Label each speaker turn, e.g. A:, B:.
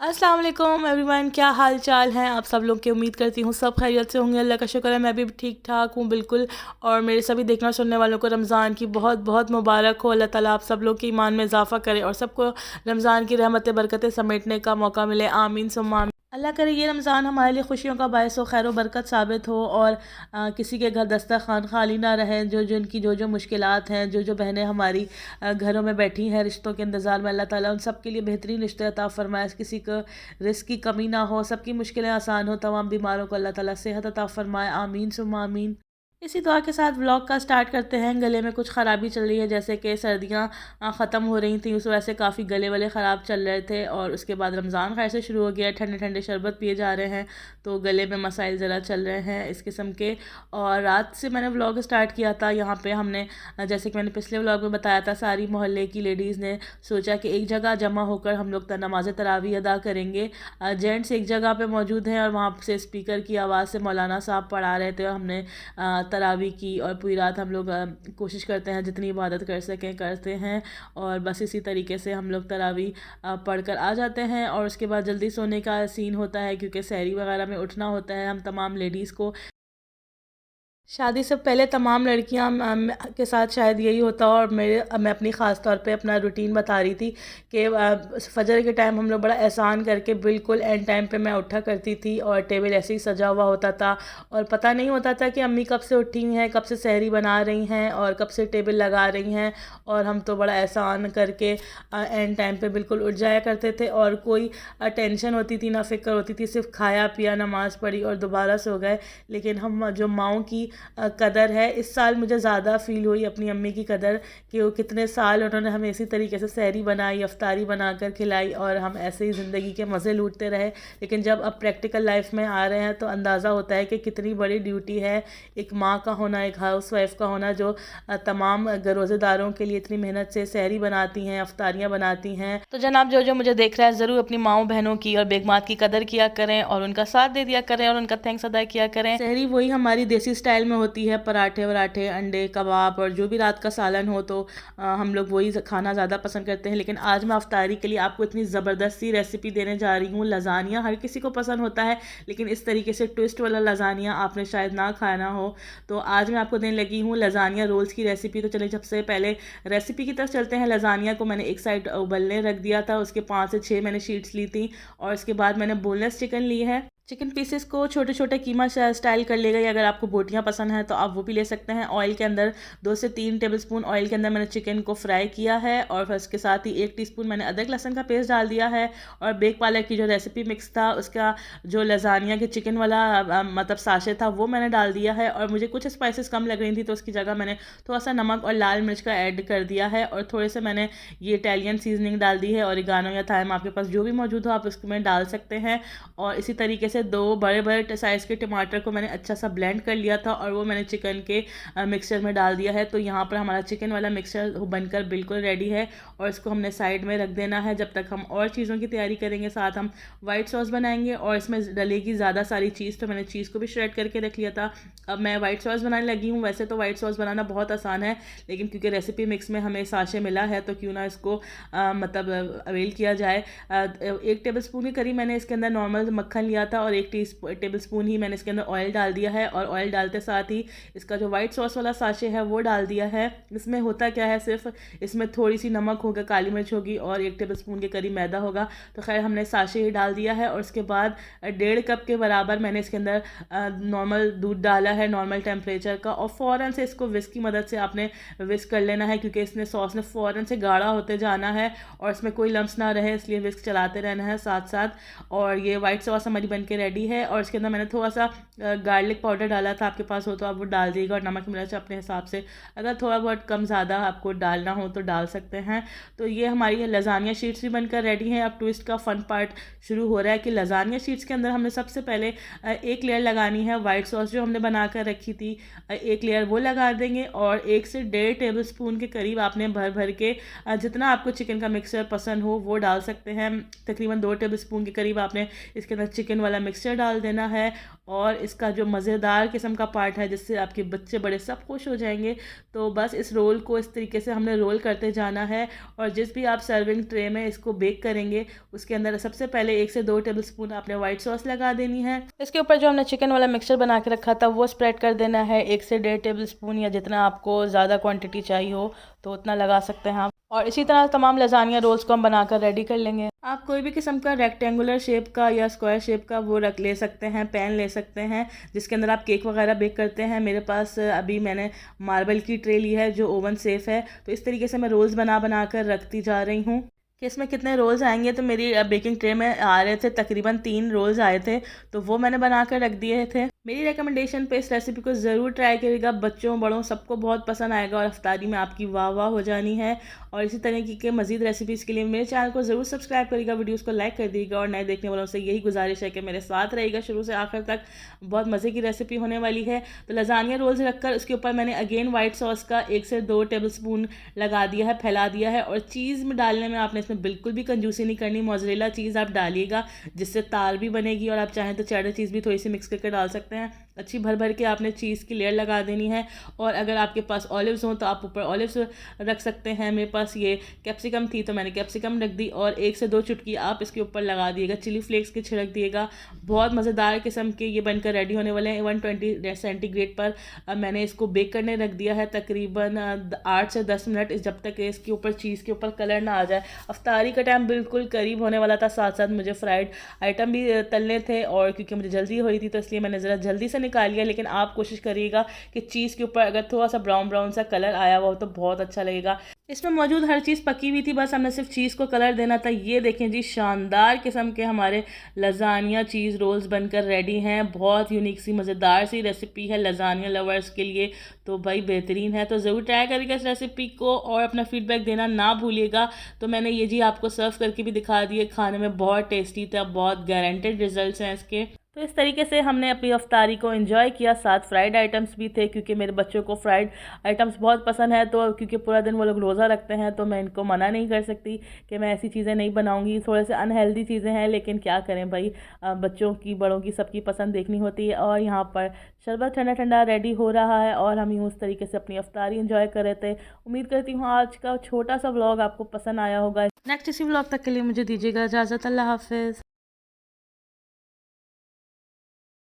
A: अस्सलाम वालेकुम एवरीवन, क्या हाल चाल हैं आप सब लोग की। उम्मीद करती हूँ सब खैरियत से होंगे। अल्लाह का शुक्र है मैं भी ठीक ठाक हूँ बिल्कुल। और मेरे सभी देखने और सुनने वालों को रमज़ान की बहुत बहुत मुबारक हो। अल्लाह ताला आप सब लोग के ईमान में इजाफ़ा करे और सबको रमज़ान की रहमतें बरकतें समेटने का मौका मिले। आमीन सुम्मा आमीन। अल्लाह करे ये रमज़ान हमारे लिए खुशियों का बायस हो, खैर बरकत साबित हो और किसी के घर दस्तरखान खाली ना रहे। जो जो उनकी जो जो मुश्किलात हैं, जो जो बहनें हमारी घरों में बैठी हैं रिश्तों के इंतज़ार में, अल्लाह ताला उन सब के लिए बेहतरीन रिश्ते अता फरमाए। किसी को रिस्क की कमी ना हो, सबकी मुश्किलें आसान हो, तमाम बीमारों को अल्लाह ताला सेहत अता फरमाए। आमीन सुम्मा आमीन। इसी दुआ के साथ व्लॉग का स्टार्ट करते हैं। गले में कुछ ख़राबी चल रही है, जैसे कि सर्दियाँ ख़त्म हो रही थी उस वजह से काफ़ी गले वाले ख़राब चल रहे थे और उसके बाद रमज़ान खैर से शुरू हो गया, ठंडे ठंडे शरबत पिए जा रहे हैं तो गले में मसाइल ज़रा चल रहे हैं इस किस्म के। और रात से मैंने व्लॉग स्टार्ट किया था। यहाँ पे हमने जैसे कि मैंने पिछले व्लॉग में बताया था, सारी मोहल्ले की लेडीज़ ने सोचा कि एक जगह जमा होकर हम लोग नमाज तरावी अदा करेंगे। जेंट्स एक जगह पे मौजूद हैं और वहाँ से स्पीकर की आवाज़ से मौलाना साहब पढ़ा रहे थे और हमने तरावी की और पूरी रात हम लोग कोशिश करते हैं जितनी इबादत कर सकें करते हैं। और बस इसी तरीके से हम लोग तरावी पढ़कर आ जाते हैं और उसके बाद जल्दी सोने का सीन होता है क्योंकि सहरी वगैरह में उठना होता है हम तमाम लेडीज़ को। शादी से पहले तमाम लड़कियां के साथ शायद यही होता और मैं अपनी ख़ास तौर पे अपना रूटीन बता रही थी कि फजर के टाइम हम लोग बड़ा एहसान करके बिल्कुल एंड टाइम पे मैं उठा करती थी और टेबल ऐसे ही सजा हुआ होता था और पता नहीं होता था कि अम्मी कब से उठी हैं, कब से सहरी बना रही हैं और कब से टेबल लगा रही हैं। और हम तो बड़ा एहसान करके एंड टाइम पे बिल्कुल उठ जाया करते थे और कोई टेंशन होती थी ना फ़िक्र होती थी, सिर्फ खाया पिया नमाज़ पढ़ी और दोबारा सो गए। लेकिन हम जो माओं की कदर है, इस साल मुझे ज़्यादा फ़ील हुई अपनी अम्मी की कदर कि वो कितने साल उन्होंने हमें इसी तरीके से सहरी बनाई, अफ्तारी बनाकर खिलाई और हम ऐसे ही ज़िंदगी के मज़े लूटते रहे। लेकिन जब अब प्रैक्टिकल लाइफ में आ रहे हैं तो अंदाज़ा होता है कि कितनी बड़ी ड्यूटी है एक माँ का होना, एक हाउस वाइफ का होना जो तमाम रोज़ेदारों के लिए इतनी मेहनत से सहरी बनाती हैं, अफ्तारियाँ बनाती हैं। तो जनाब जो जो मुझे देख रहा है ज़रूर अपनी माओ बहनों की और बेगमात की कदर किया करें और उनका साथ दे दिया करें और उनका थैंक्स अदा किया करें। सहरी वही हमारी देसी स्टाइल में होती है, पराठे वराठे, अंडे, कबाब और जो भी रात का सालन हो तो हम लोग वही खाना ज़्यादा पसंद करते हैं। लेकिन आज मैं अफ्तारी के लिए आपको इतनी ज़बरदस्त सी रेसिपी देने जा रही हूँ। लजानिया हर किसी को पसंद होता है लेकिन इस तरीके से ट्विस्ट वाला लजानिया आपने शायद ना खाना हो, तो आज मैं आपको देने लगी हूँ लजानिया रोल्स की रेसिपी। तो चलिए सबसे पहले रेसिपी की तरफ चलते हैं। लजानिया को मैंने एक साइड उबलने रख दिया था, उसके 5 से 6 मैंने शीट्स ली थी और उसके बाद मैंने बोनलेस चिकन ली है। चिकन पीसेस को छोटे छोटे कीमा स्टाइल कर लेगा, अगर आपको बोटियाँ पसंद हैं तो आप वो भी ले सकते हैं। ऑयल के अंदर 2 से 3 टेबलस्पून ऑयल के अंदर मैंने चिकन को फ्राई किया है और फिर उसके साथ ही 1 टीस्पून मैंने अदरक लहसुन का पेस्ट डाल दिया है। और बेक पालक की जो रेसिपी मिक्स था उसका जो लजानिया के चिकन वाला मतलब साशे था वो मैंने डाल दिया है। और मुझे कुछ स्पाइसेस कम लग रही थी तो उसकी जगह मैंने थोड़ा सा नमक और लाल मिर्च का ऐड कर दिया है और थोड़े से मैंने ये इटालियन सीजनिंग डाल दी है। ओरिगानो या थाइम आपके पास जो भी मौजूद हो आप उसमें डाल सकते हैं। और इसी तरीके से 2 बड़े बड़े साइज़ के टमाटर को मैंने अच्छा सा ब्लेंड कर लिया था और वो मैंने चिकन के मिक्सचर में डाल दिया है। तो यहाँ पर हमारा चिकन वाला मिक्सचर बनकर बिल्कुल रेडी है और इसको हमने साइड में रख देना है जब तक हम और चीज़ों की तैयारी करेंगे। साथ हम वाइट सॉस बनाएंगे और इसमें डलेगी ज़्यादा सारी चीज़, तो मैंने चीज़ को भी श्रेड करके रख लिया था। अब मैं वाइट सॉस बनाने लगी हूँ। वैसे तो वाइट सॉस बनाना बहुत आसान है लेकिन क्योंकि रेसिपी मिक्स में हमें साशे मिला है तो क्यों ना इसको मतलब अवेल किया जाए। 1 टेबलस्पून के करीब मैंने इसके अंदर नॉर्मल मक्खन लिया था और 1 टेबलस्पून ही मैंने इसके अंदर ऑयल डाल दिया है। और ऑयल डालते साथ ही इसका जो वाइट सॉस वाला साशे है वो डाल दिया है। इसमें होता क्या है, सिर्फ इसमें थोड़ी सी नमक होगा, काली मिर्च होगी और 1 टेबलस्पून के करीब मैदा होगा। तो खैर हमने साशे ही डाल दिया है और उसके बाद 1.5 कप के बराबर मैंने इसके अंदर नॉर्मल दूध डाला है नॉर्मल टेम्परेचर का और फ़ौरन से इसको विस्क की मदद से आपने विस्क कर लेना है क्योंकि इसने सॉस ने फ़ौरन से गाढ़ा होते जाना है और इसमें कोई लम्स ना रहे, इसलिए विस्क चलाते रहना है साथ साथ। और ये वाइट सॉस हमारी बन के रेडी है और इसके अंदर मैंने थोड़ा सा गार्लिक पाउडर डाला था, आपके पास हो तो आप वो डाल दीजिएगा और नमक मिर्च अपने हिसाब से अगर थोड़ा बहुत कम ज़्यादा आपको डालना हो तो डाल सकते हैं। तो ये हमारी लजानिया शीट्स भी बनकर रेडी हैं। अब ट्विस्ट का फन पार्ट शुरू हो रहा है कि लजानिया शीट्स के अंदर हमने सबसे पहले एक लेयर लगानी है वाइट सॉस जो हमने बना कर रखी थी, एक लेयर वो लगा देंगे और 1 से 1.5 टेबलस्पून के करीब आपने भर भर के जितना आपको चिकन का मिक्सचर पसंद हो वो डाल सकते हैं। तकरीबन 2 टेबलस्पून के करीब आपने इसके अंदर चिकन वाला मिक्सचर डाल देना है और इसका जो मज़ेदार किस्म का पार्ट है जिससे आपके बच्चे बड़े सब खुश हो जाएंगे। तो बस इस रोल को इस तरीके से हमने रोल करते जाना है और जिस भी आप सर्विंग ट्रे में इसको बेक करेंगे उसके अंदर सबसे पहले 1 से 2 टेबलस्पून आपने वाइट सॉस लगा देनी है। इसके ऊपर जो हमने चिकन वाला मिक्सचर बना के रखा था वो स्प्रेड कर देना है 1 से 1.5 टेबलस्पून, या जितना आपको ज़्यादा क्वांटिटी चाहिए हो तो उतना लगा सकते हैं आप। और इसी तरह तमाम लजानिया रोल्स को हम बनाकर रेडी कर लेंगे। आप कोई भी किस्म का रेक्टेंगुलर शेप का या स्क्वायर शेप का वो रख ले सकते हैं, पैन ले सकते हैं जिसके अंदर आप केक वगैरह बेक करते हैं। मेरे पास अभी मैंने मार्बल की ट्रे ली है जो ओवन सेफ है, तो इस तरीके से मैं रोल्स बना कर रखती जा रही हूँ कि इसमें कितने रोल्स आएंगे। तो मेरी बेकिंग ट्रे में आ रहे थे तकरीबन 3 रोल्स आए थे, तो वो मैंने बना कर रख दिए थे। मेरी रिकमेंडेशन पे इस रेसिपी को ज़रूर ट्राई करिएगा, बच्चों बड़ों सबको बहुत पसंद आएगा और इफ्तारी में आपकी वाह वाह हो जानी है। और इसी तरीके के मज़ीद रेसिपीज़ के लिए मेरे चैनल को ज़रूर सब्सक्राइब करिएगा, वीडियोज़ को लाइक कर दीजिएगा और नए देखने वालों से यही गुजारिश है कि मेरे साथ रहेगा शुरू से आखिर तक। बहुत मज़े की रेसिपी होने वाली है। तो लजानिया रोल्स रखकर उसके ऊपर मैंने अगेन वाइट सॉस का 1 से 2 टेबलस्पून लगा दिया है, फैला दिया है। और चीज़ में डालने में आपने इसमें बिल्कुल भी कंजूसी नहीं करनी, मोज़रेला चीज़ आप डालिएगा जिससे ताल भी बनेगी और आप चाहें तो चेडर चीज़ भी थोड़ी सी मिक्स करके डाल सकते हैं। अच्छी भर भर के आपने चीज़ की लेयर लगा देनी है। और अगर आपके पास ऑलिव्स हों तो आप ऊपर ऑलिव्स रख सकते हैं। मेरे पास ये कैप्सिकम थी तो मैंने कैप्सिकम रख दी और 1 से 2 चुटकी आप इसके ऊपर लगा दिएगा, चिली फ्लेक्स के छिड़क दिएगा। बहुत मज़ेदार किस्म के ये बनकर रेडी होने वाले हैं। 120 सेंटीग्रेड पर मैंने इसको बेक करने रख दिया है तकरीबन 8 से 10 मिनट, जब तक इसके ऊपर चीज़ के ऊपर कलर ना आ जाए। अफ्तारी का टाइम बिल्कुल करीब होने वाला था, साथ साथ मुझे फ्राइड आइटम भी तलने थे और क्योंकि मुझे जल्दी हो रही थी तो इसलिए मैंने ज़रा जल्दी से निकाल लिया। लेकिन आप कोशिश करिएगा कि चीज़ के ऊपर अगर थोड़ा सा ब्राउन ब्राउन सा कलर आया हुआ हो तो बहुत अच्छा लगेगा। इसमें मौजूद हर चीज़ पकी हुई थी, बस हमने सिर्फ चीज़ को कलर देना था। ये देखें जी, शानदार किस्म के हमारे लजानिया चीज़ रोल्स बनकर रेडी हैं। बहुत यूनिक सी मज़ेदार सी रेसिपी है लजानिया लवर्स के लिए, तो भाई बेहतरीन है। तो ज़रूर ट्राई करिएगा इस रेसिपी को और अपना फीडबैक देना ना भूलिएगा। तो मैंने ये जी आपको सर्व करके भी दिखा दिए, खाने में बहुत टेस्टी था, बहुत गारंटेड रिजल्ट्स हैं इसके। तो इस तरीके से हमने अपनी अफ्तारी को एंजॉय किया। साथ फ्राइड आइटम्स भी थे क्योंकि मेरे बच्चों को फ्राइड आइटम्स बहुत पसंद है, तो क्योंकि पूरा दिन वो लोग रोज़ा रखते हैं तो मैं इनको मना नहीं कर सकती कि मैं ऐसी चीज़ें नहीं बनाऊंगी। थोड़े से अनहेल्दी चीज़ें हैं लेकिन क्या करें भाई, बच्चों की बड़ों की सबकी पसंद देखनी होती है। और यहाँ पर शरबत ठंडा ठंडा रेडी हो रहा है और हम यूँ उस तरीके से अपनी अफ्तारी एंजॉय कर रहे थे। उम्मीद करती हूँ आज का छोटा सा व्लॉग आपको पसंद आया होगा। नेक्स्ट इसी व्लॉग तक के लिए मुझे दीजिएगा इजाज़त। अल्लाह हाफिज़।